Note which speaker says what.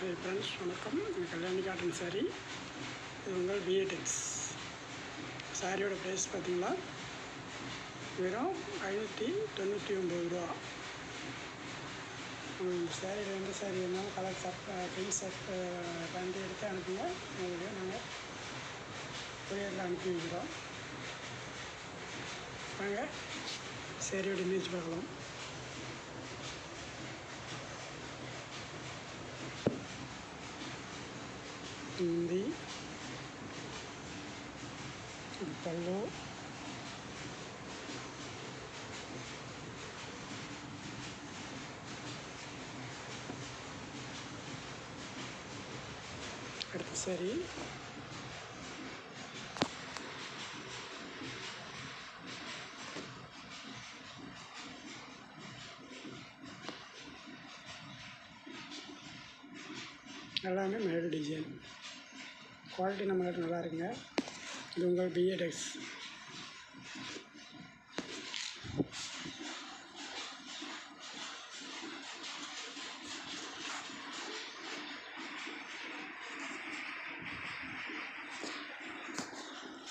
Speaker 1: Hi friends, வணக்கம். இது Kalyani cotton sari. இது உங்கள் பிஏடெக்ஸ் சாரியோட ப்ரைஸ் பார்த்தீங்களா, வெறும் 599 ரூபா. இந்த சாரியில் எந்த சாரீ வேணாலும் colour shirt, pink shirt, pant எடுத்து அனுப்புங்க. உங்களுக்கு நாங்கள் கொரியரில் அனுப்பி வைக்கிறோம். வாங்க சாரியோட இமேஜ் பார்க்கலாம். हिंदी पल्लू, அடுத்த சாரி எல்லாமே மேல் டிசைன். குவாலிட்டி நம்மகிட்ட நல்லா இருக்குங்க. இது உங்கள் பிஏடெக்ஸ்.